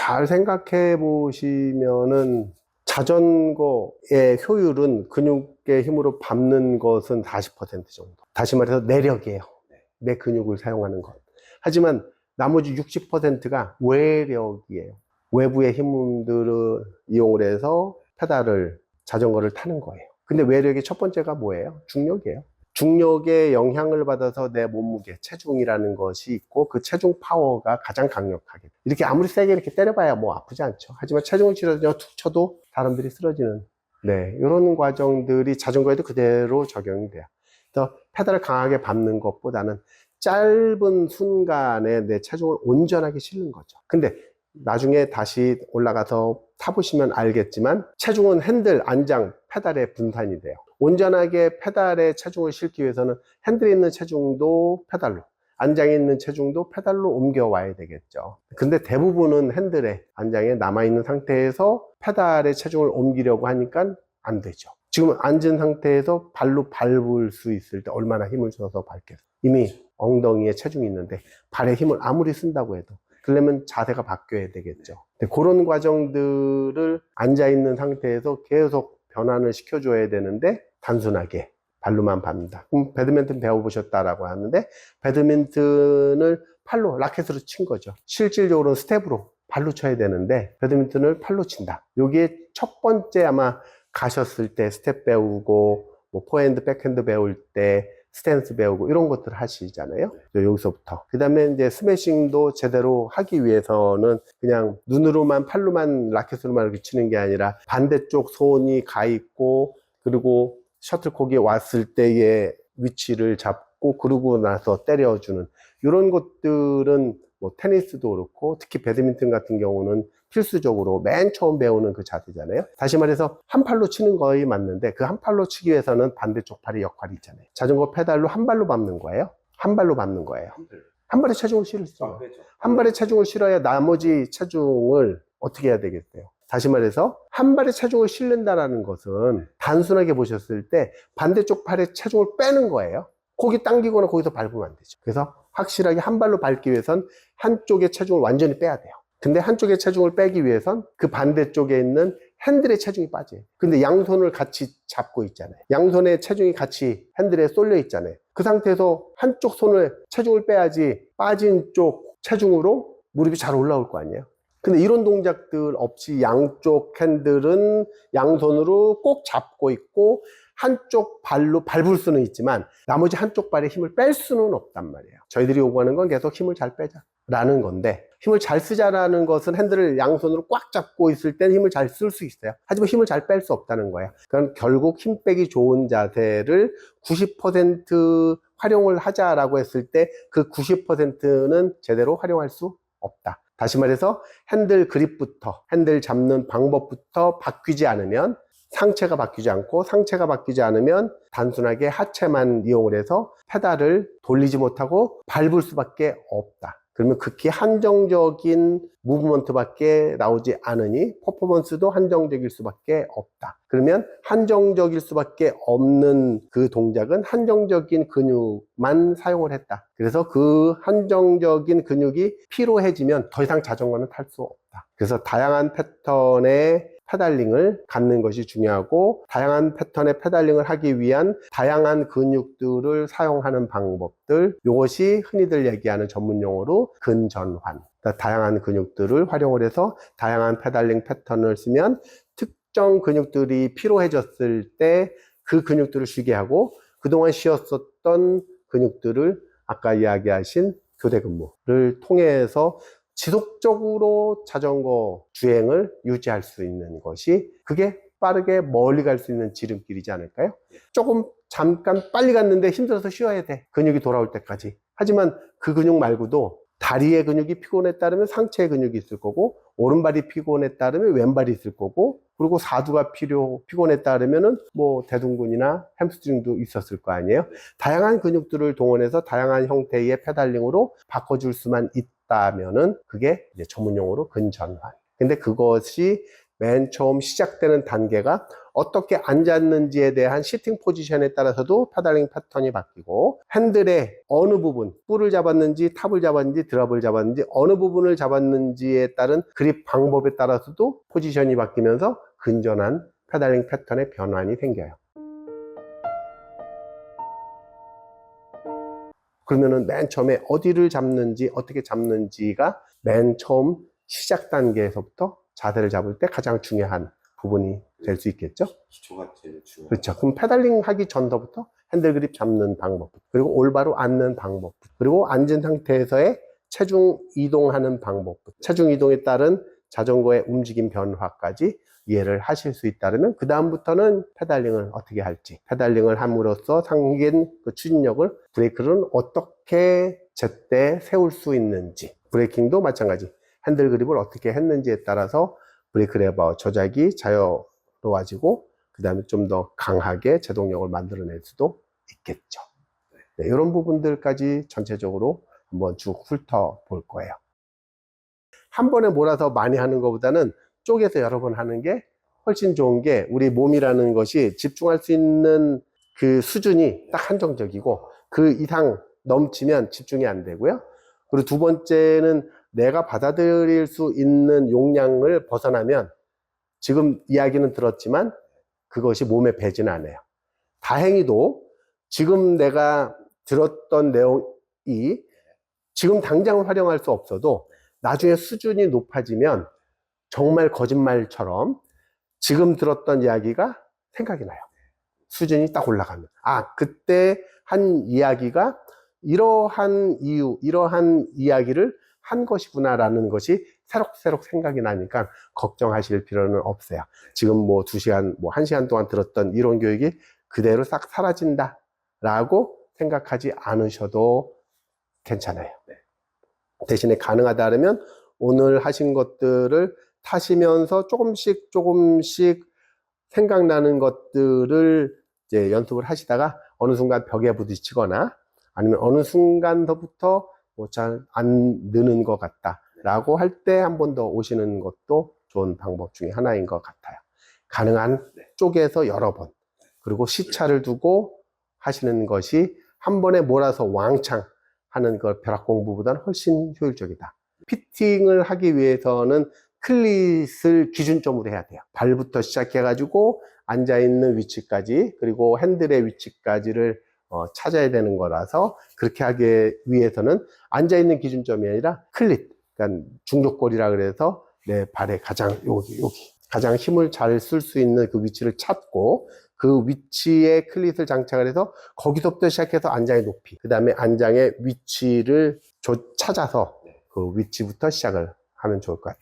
잘 생각해 보시면은 자전거의 효율은 근육의 힘으로 밟는 것은 40% 정도. 다시 말해서 내력이에요. 내 근육을 사용하는 것. 하지만 나머지 60%가 외력이에요. 외부의 힘들을 이용을 해서 자전거를 타는 거예요. 근데 외력의 첫 번째가 뭐예요? 중력이에요. 중력의 영향을 받아서 내 몸무게, 체중이라는 것이 있고 그 체중 파워가 가장 강력하게. 이렇게 아무리 세게 이렇게 때려봐야 뭐 아프지 않죠. 하지만 체중을 실어서 툭 쳐도 사람들이 쓰러지는. 네, 이런 과정들이 자전거에도 그대로 적용이 돼요. 그래서 페달을 강하게 밟는 것보다는 짧은 순간에 내 체중을 온전하게 실는 거죠. 근데 나중에 다시 올라가서 타보시면 알겠지만 체중은 핸들, 안장, 페달에 분산이 돼요. 온전하게 페달에 체중을 실기 위해서는 핸들에 있는 체중도 페달로, 안장에 있는 체중도 페달로 옮겨와야 되겠죠. 근데 대부분은 핸들에, 안장에 남아있는 상태에서 페달에 체중을 옮기려고 하니까 안 되죠. 지금 앉은 상태에서 발로 밟을 수 있을 때 얼마나 힘을 줘서 밟겠어요. 이미 엉덩이에 체중이 있는데 발에 힘을 아무리 쓴다고 해도 그러려면 자세가 바뀌어야 되겠죠. 그런 과정들을 앉아있는 상태에서 계속 변환을 시켜줘야 되는데 단순하게 발로만 밟는다. 그럼 배드민턴 배워보셨다라고 하는데 배드민턴을 팔로, 라켓으로 친 거죠. 실질적으로는 스텝으로 발로 쳐야 되는데 배드민턴을 팔로 친다. 요게 첫 번째 아마 가셨을 때 스텝 배우고 뭐 포핸드, 백핸드 배울 때 스탠스 배우고 이런 것들 하시잖아요. 여기서부터. 그 다음에 이제 스매싱도 제대로 하기 위해서는 그냥 눈으로만 팔로만 라켓으로만 이렇게 치는 게 아니라 반대쪽 손이 가 있고 그리고 셔틀콕이 왔을 때의 위치를 잡고 그러고 나서 때려주는 이런 것들은 뭐 테니스도 그렇고 특히 배드민턴 같은 경우는 필수적으로 맨 처음 배우는 그 자세잖아요. 다시 말해서 한 팔로 치는 거에 맞는데 그 한 팔로 치기 위해서는 반대쪽 팔의 역할이 있잖아요. 자전거 페달로 한 발로 밟는 거예요. 한 발로 밟는 거예요. 한 발에 체중을 실으죠. 한 발에 체중을 실어야 나머지 체중을 어떻게 해야 되겠어요? 다시 말해서 한 발에 체중을 실는다는 것은 단순하게 보셨을 때 반대쪽 팔에 체중을 빼는 거예요. 거기 당기거나 거기서 밟으면 안 되죠. 그래서 확실하게 한 발로 밟기 위해선 한쪽의 체중을 완전히 빼야 돼요. 근데 한쪽의 체중을 빼기 위해선 그 반대쪽에 있는 핸들의 체중이 빠져요. 근데 양손을 같이 잡고 있잖아요. 양손의 체중이 같이 핸들에 쏠려 있잖아요. 그 상태에서 한쪽 손을 체중을 빼야지 빠진 쪽 체중으로 무릎이 잘 올라올 거 아니에요. 근데 이런 동작들 없이 양쪽 핸들은 양손으로 꼭 잡고 있고 한쪽 발로 밟을 수는 있지만 나머지 한쪽 발에 힘을 뺄 수는 없단 말이에요. 저희들이 요구하는 건 계속 힘을 잘 빼자 라는 건데 힘을 잘 쓰자라는 것은 핸들을 양손으로 꽉 잡고 있을 땐 힘을 잘 쓸 수 있어요. 하지만 힘을 잘 뺄 수 없다는 거예요. 그러니까 결국 힘 빼기 좋은 자세를 90% 활용을 하자라고 했을 때 그 90%는 제대로 활용할 수 없다. 다시 말해서 핸들 그립부터 핸들 잡는 방법부터 바뀌지 않으면 상체가 바뀌지 않고 상체가 바뀌지 않으면 단순하게 하체만 이용을 해서 페달을 돌리지 못하고 밟을 수밖에 없다. 그러면 극히 한정적인 무브먼트밖에 나오지 않으니 퍼포먼스도 한정적일 수밖에 없다. 그러면 한정적일 수밖에 없는 그 동작은 한정적인 근육만 사용을 했다. 그래서 그 한정적인 근육이 피로해지면 더 이상 자전거는 탈 수 없다. 그래서 다양한 패턴의 페달링을 갖는 것이 중요하고 다양한 패턴의 페달링을 하기 위한 다양한 근육들을 사용하는 방법들, 이것이 흔히들 얘기하는 전문 용어로 근전환. 그러니까 다양한 근육들을 활용을 해서 다양한 페달링 패턴을 쓰면 특정 근육들이 피로해졌을 때 그 근육들을 쉬게 하고 그동안 쉬었었던 근육들을 아까 이야기하신 교대 근무를 통해서 지속적으로 자전거 주행을 유지할 수 있는 것이 그게 빠르게 멀리 갈 수 있는 지름길이지 않을까요? 조금 잠깐 빨리 갔는데 힘들어서 쉬어야 돼. 근육이 돌아올 때까지. 하지만 그 근육 말고도 다리의 근육이 피곤에 따르면 상체의 근육이 있을 거고 오른발이 피곤에 따르면 왼발이 있을 거고 그리고 사두가 피곤에 따르면은 뭐 대둔근이나 햄스트링도 있었을 거 아니에요. 다양한 근육들을 동원해서 다양한 형태의 페달링으로 바꿔줄 수만 있다면은 그게 이제 전문 용어로 근전환. 근데 그것이 맨 처음 시작되는 단계가 어떻게 앉았는지에 대한 시팅 포지션에 따라서도 페달링 패턴이 바뀌고, 핸들의 어느 부분, 뿔을 잡았는지 탑을 잡았는지 드랍을 잡았는지 어느 부분을 잡았는지에 따른 그립 방법에 따라서도 포지션이 바뀌면서 근전한 페달링 패턴의 변환이 생겨요. 그러면은 맨 처음에 어디를 잡는지 어떻게 잡는지가 맨 처음 시작 단계에서부터 자세를 잡을 때 가장 중요한 부분이 될 수 있겠죠. 기초가 제일 중요해요. 그렇죠. 그럼 페달링 하기 전부터 핸들 그립 잡는 방법, 그리고 올바로 앉는 방법, 그리고 앉은 상태에서의 체중 이동하는 방법, 체중 이동에 따른 자전거의 움직임 변화까지 이해를 하실 수 있다면, 그 다음부터는 페달링을 어떻게 할지, 페달링을 함으로써 생긴 그 추진력을, 브레이크를 어떻게 제때 세울 수 있는지, 브레이킹도 마찬가지 핸들 그립을 어떻게 했는지에 따라서 브레이크 레버 조작이 자유로워지고 그 다음에 좀 더 강하게 제동력을 만들어낼 수도 있겠죠. 네, 이런 부분들까지 전체적으로 한번 쭉 훑어볼 거예요. 한 번에 몰아서 많이 하는 것보다는 쪼개서 여러 번 하는 게 훨씬 좋은 게, 우리 몸이라는 것이 집중할 수 있는 그 수준이 딱 한정적이고 그 이상 넘치면 집중이 안 되고요. 그리고 두 번째는 내가 받아들일 수 있는 용량을 벗어나면, 지금 이야기는 들었지만 그것이 몸에 배지는 않아요. 다행히도 지금 내가 들었던 내용이 지금 당장 활용할 수 없어도 나중에 수준이 높아지면 정말 거짓말처럼 지금 들었던 이야기가 생각이 나요. 수준이 딱 올라가면, 아, 그때 한 이야기가 이러한 이유, 이러한 이야기를 한 것이구나 라는 것이 새록새록 생각이 나니까 걱정하실 필요는 없어요. 지금 뭐 2시간, 뭐 1시간 동안 들었던 이론 교육이 그대로 싹 사라진다 라고 생각하지 않으셔도 괜찮아요. 대신에 가능하다 하면 오늘 하신 것들을 타시면서 조금씩 생각나는 것들을 이제 연습을 하시다가 어느 순간 벽에 부딪히거나 아니면 어느 순간부터 뭐 잘 안 느는 것 같다 라고 할 때 한 번 더 오시는 것도 좋은 방법 중에 하나인 것 같아요. 가능한 쪼개서 여러 번, 그리고 시차를 두고 하시는 것이 한 번에 몰아서 왕창 하는 그 벼락 공부보다는 훨씬 효율적이다. 피팅을 하기 위해서는 클릿을 기준점으로 해야 돼요. 발부터 시작해 가지고 앉아있는 위치까지, 그리고 핸들의 위치까지를 찾아야 되는 거라서, 그렇게 하기 위해서는 앉아있는 기준점이 아니라 클릿, 그러니까 중족골이라 그래서 내 발에 가장 여기 가장 힘을 잘 쓸 수 있는 그 위치를 찾고, 그 위치에 클릿을 장착을 해서 거기서부터 시작해서 안장의 높이, 그 다음에 안장의 위치를 찾아서 그 위치부터 시작을 하면 좋을 것 같아요.